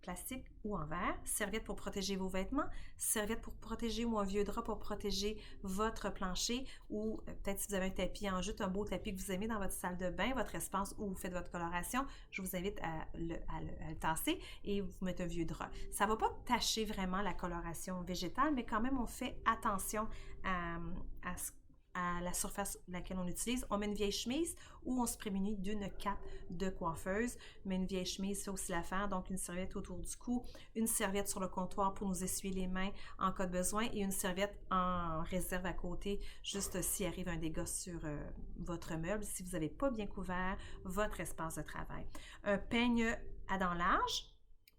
plastique ou en verre, serviette pour protéger vos vêtements, serviette pour protéger ou un vieux drap pour protéger votre plancher ou peut-être si vous avez un tapis en jute, un beau tapis que vous aimez dans votre salle de bain, votre espace où vous faites votre coloration, je vous invite à le tasser et vous mettez un vieux drap. Ça ne va pas tacher vraiment la coloration végétale, mais quand même on fait attention à la surface laquelle on utilise. On met une vieille chemise ou on se prémunit d'une cape de coiffeuse. Mais une vieille chemise, c'est aussi l'affaire. Donc, une serviette autour du cou, une serviette sur le comptoir pour nous essuyer les mains en cas de besoin et une serviette en réserve à côté, juste s'il arrive un dégât sur votre meuble, si vous n'avez pas bien couvert votre espace de travail. Un peigne à dents larges,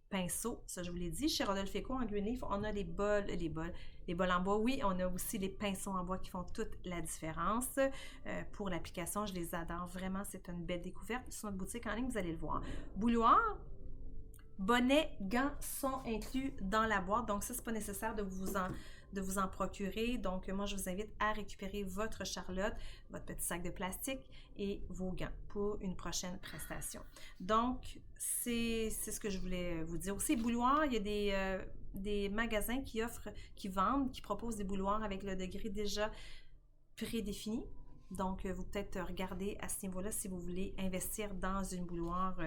pinceau, ça je vous l'ai dit. Chez Rodolphe Eco en Greenleaf, on a les bols en bois. Oui, on a aussi les pinceaux en bois qui font toute la différence. Pour l'application, je les adore vraiment. C'est une belle découverte. Sur notre boutique en ligne, vous allez le voir. Bouilloire, bonnet, gants sont inclus dans la boîte. Donc ça, c'est pas nécessaire de vous en procurer. Donc, moi, je vous invite à récupérer votre charlotte, votre petit sac de plastique et vos gants pour une prochaine prestation. Donc, c'est ce que je voulais vous dire. Aussi, bouilloire, il y a des magasins qui vendent, qui proposent des bouilloires avec le degré déjà prédéfini. Donc, vous peut-être regarder à ce niveau-là si vous voulez investir dans une bouilloire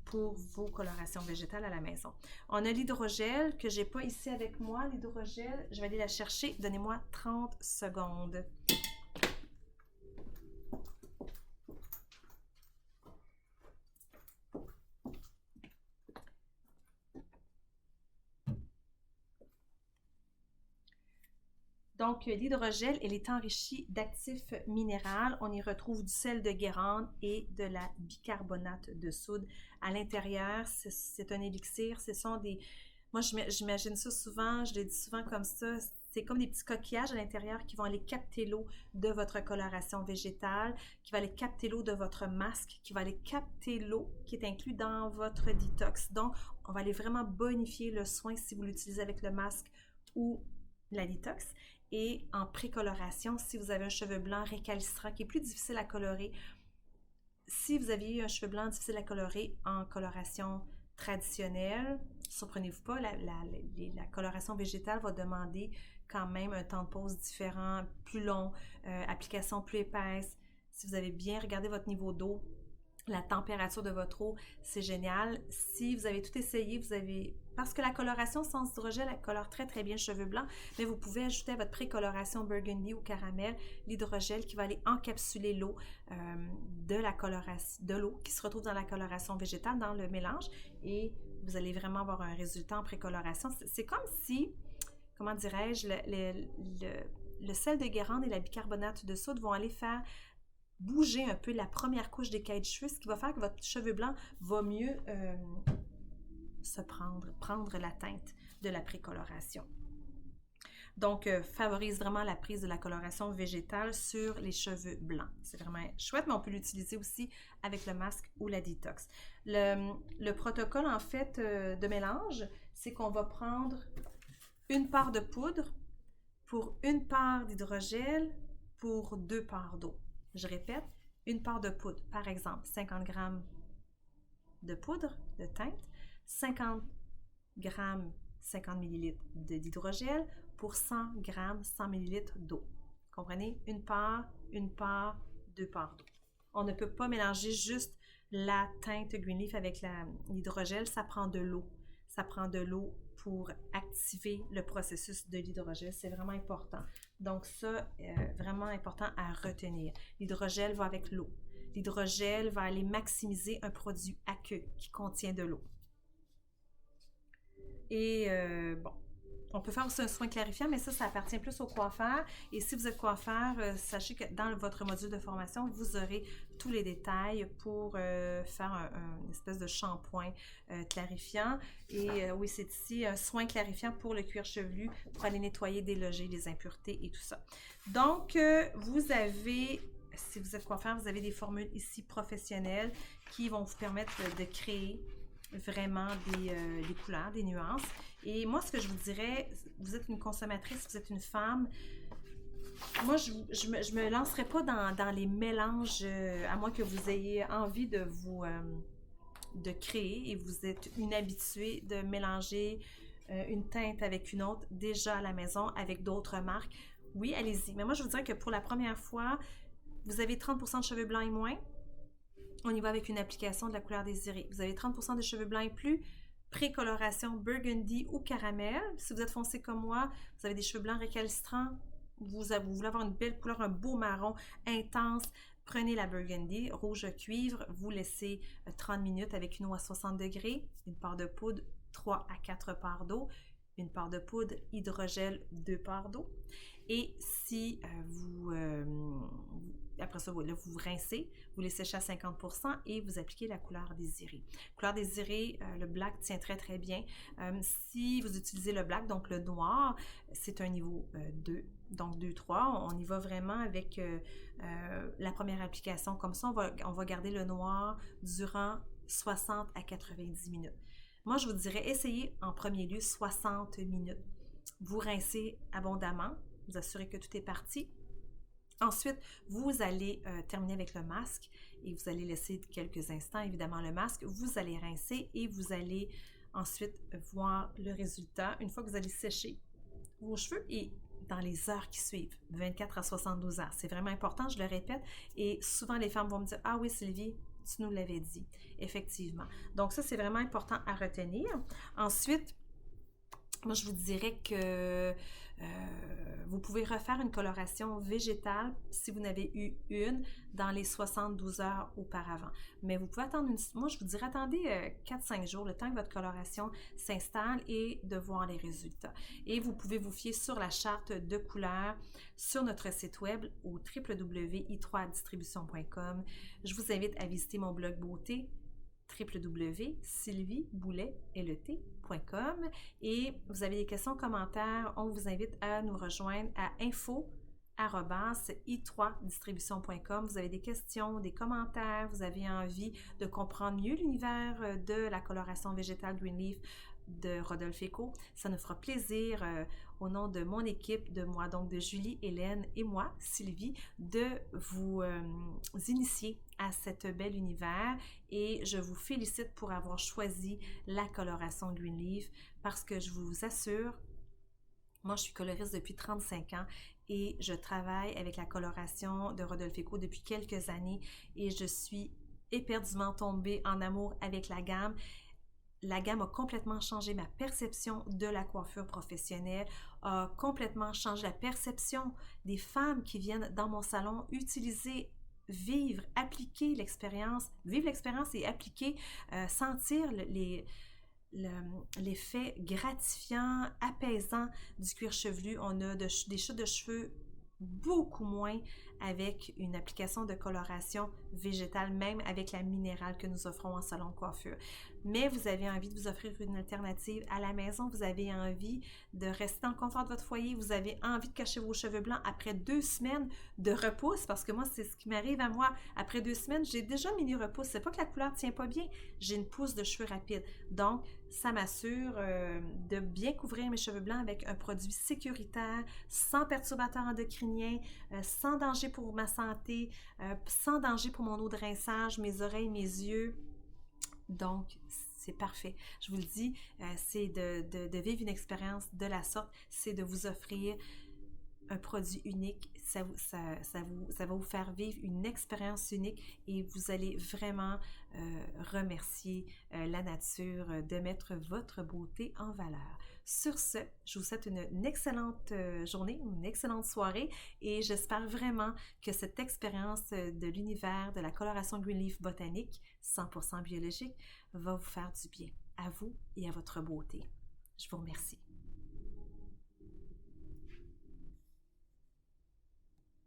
pour vos colorations végétales à la maison. On a l'hydrogel que j'ai pas ici avec moi. L'hydrogel, je vais aller la chercher. Donnez-moi 30 secondes. Donc, l'hydrogel, elle est enrichie d'actifs minéraux. On y retrouve du sel de Guérande et de la bicarbonate de soude. À l'intérieur, c'est un élixir. Ce sont des... Moi, j'imagine ça souvent, je le dis souvent comme ça, c'est comme des petits coquillages à l'intérieur qui vont aller capter l'eau de votre coloration végétale, qui va aller capter l'eau de votre masque, qui va aller capter l'eau qui est inclus dans votre détox. Donc, on va aller vraiment bonifier le soin si vous l'utilisez avec le masque ou la détox. Et en précoloration, si vous avez un cheveu blanc récalcitrant qui est plus difficile à colorer, si vous aviez eu un cheveu blanc difficile à colorer en coloration traditionnelle, surprenez-vous pas, la coloration végétale va demander quand même un temps de pause différent, plus long, application plus épaisse. Si vous avez bien regardé votre niveau d'eau, la température de votre eau, c'est génial. Si vous avez tout essayé, parce que la coloration sans hydrogel, elle colore très très bien le cheveu blanc, mais vous pouvez ajouter à votre précoloration burgundy ou caramel l'hydrogel qui va aller encapsuler l'eau de l'eau qui se retrouve dans la coloration végétale, dans le mélange, et vous allez vraiment avoir un résultat en précoloration. C'est comme si, comment dirais-je, le sel de Guérande et la bicarbonate de soude vont aller faire bouger un peu la première couche d'écailles de cheveux, ce qui va faire que votre cheveu blanc va mieux prendre la teinte de la précoloration. Donc, favorise vraiment la prise de la coloration végétale sur les cheveux blancs. C'est vraiment chouette, mais on peut l'utiliser aussi avec le masque ou la détox. Le protocole, en fait, de mélange, c'est qu'on va prendre une part de poudre pour une part d'hydrogel pour 2 parts d'eau. Je répète, une part de poudre, par exemple, 50 g de poudre de teinte, 50 g, 50 ml d'hydrogel pour 100 g, 100 ml d'eau. Comprenez? Une part, 2 parts d'eau. On ne peut pas mélanger juste la teinte Greenleaf avec l'hydrogel, ça prend de l'eau. Ça prend de l'eau pour activer le processus de l'hydrogel. C'est vraiment important. Donc ça, vraiment important à retenir. L'hydrogel va avec l'eau. L'hydrogel va aller maximiser un produit aqueux qui contient de l'eau. Et bon, On peut faire aussi un soin clarifiant, mais ça appartient plus au coiffeur. Et si vous êtes coiffeur, sachez que dans votre module de formation, vous aurez tous les détails pour faire une espèce de shampoing clarifiant. Et oui, c'est ici un soin clarifiant pour le cuir chevelu, pour aller nettoyer, déloger les impuretés et tout ça. Donc, vous avez, si vous êtes coiffeur, vous avez des formules ici professionnelles qui vont vous permettre de créer vraiment des couleurs, des nuances. Et moi, ce que je vous dirais, vous êtes une consommatrice, vous êtes une femme, moi, je me lancerai pas dans les mélanges, à moins que vous ayez envie de vous de créer et vous êtes une habituée de mélanger une teinte avec une autre déjà à la maison avec d'autres marques. Oui, allez-y. Mais moi, je vous dirais que pour la première fois, vous avez 30% de cheveux blancs et moins. On y va avec une application de la couleur désirée. Vous avez 30% de cheveux blancs et plus, précoloration burgundy ou caramel. Si vous êtes foncé comme moi, vous avez des cheveux blancs récalcitrants, vous voulez avoir une belle couleur, un beau marron intense, prenez la burgundy, rouge cuivre, vous laissez 30 minutes avec une eau à 60 degrés, une part de poudre, 3 à 4 parts d'eau, une part de poudre, hydrogel, 2 parts d'eau. Et si après ça, là, vous rincez, vous les séchez à 50% et vous appliquez la couleur désirée. Couleur désirée, le black tient très très bien. Si vous utilisez le black, donc le noir, c'est un niveau 2, donc 2-3. On y va vraiment avec la première application. Comme ça, on va garder le noir durant 60 à 90 minutes. Moi, je vous dirais, essayez en premier lieu 60 minutes. Vous rincez abondamment, vous assurez que tout est parti. Ensuite, vous allez terminer avec le masque et vous allez laisser quelques instants, évidemment, le masque. Vous allez rincer et vous allez ensuite voir le résultat une fois que vous allez sécher vos cheveux et dans les heures qui suivent, 24 à 72 heures. C'est vraiment important, je le répète. Et souvent, les femmes vont me dire « Ah oui, Sylvie, tu nous l'avais dit. » Effectivement. Donc ça, c'est vraiment important à retenir. Ensuite, moi, je vous dirais que vous pouvez refaire une coloration végétale si vous n'avez eu une dans les 72 heures auparavant. Mais vous pouvez attendre moi, je vous dirais attendez 4-5 jours, le temps que votre coloration s'installe et de voir les résultats. Et vous pouvez vous fier sur la charte de couleurs sur notre site web au www.i3distribution.com. Je vous invite à visiter mon blog beauté www.sylvieboulet.com et vous avez des questions, commentaires, on vous invite à nous rejoindre à info@i3distribution.com. Vous avez des questions, des commentaires, vous avez envie de comprendre mieux l'univers de la coloration végétale Greenleaf de Rodolphe Eco. Ça nous fera plaisir au nom de mon équipe, de moi, donc de Julie, Hélène et moi, Sylvie, de vous initier à cet bel univers et je vous félicite pour avoir choisi la coloration Greenleaf parce que je vous assure, moi je suis coloriste depuis 35 ans et je travaille avec la coloration de Rodolphe Eco depuis quelques années et je suis éperdument tombée en amour avec la gamme. La gamme a complètement changé ma perception de la coiffure professionnelle, a complètement changé la perception des femmes qui viennent dans mon salon utiliser, vivre, appliquer l'expérience, vivre l'expérience et appliquer, sentir l'effet gratifiant, apaisant du cuir chevelu. On a des chutes de cheveux beaucoup moins avec une application de coloration végétale, même avec la minérale que nous offrons en salon de coiffure. Mais vous avez envie de vous offrir une alternative à la maison, vous avez envie de rester dans le confort de votre foyer, vous avez envie de cacher vos cheveux blancs après 2 semaines de repousse, parce que moi, c'est ce qui m'arrive à moi. Après 2 semaines, j'ai déjà mini repousse. C'est pas que la couleur ne tient pas bien, j'ai une pousse de cheveux rapide. Donc, ça m'assure de bien couvrir mes cheveux blancs avec un produit sécuritaire, sans perturbateur endocrinien, sans danger pour ma santé, sans danger pour mon eau de rinçage, mes oreilles, mes yeux. Donc, c'est parfait. Je vous le dis, c'est de vivre une expérience de la sorte, c'est de vous offrir un produit unique. Ça va vous faire vivre une expérience unique et vous allez vraiment remercier la nature de mettre votre beauté en valeur. Sur ce, je vous souhaite une excellente journée, une excellente soirée et j'espère vraiment que cette expérience de l'univers de la coloration Greenleaf botanique 100% biologique va vous faire du bien à vous et à votre beauté. Je vous remercie.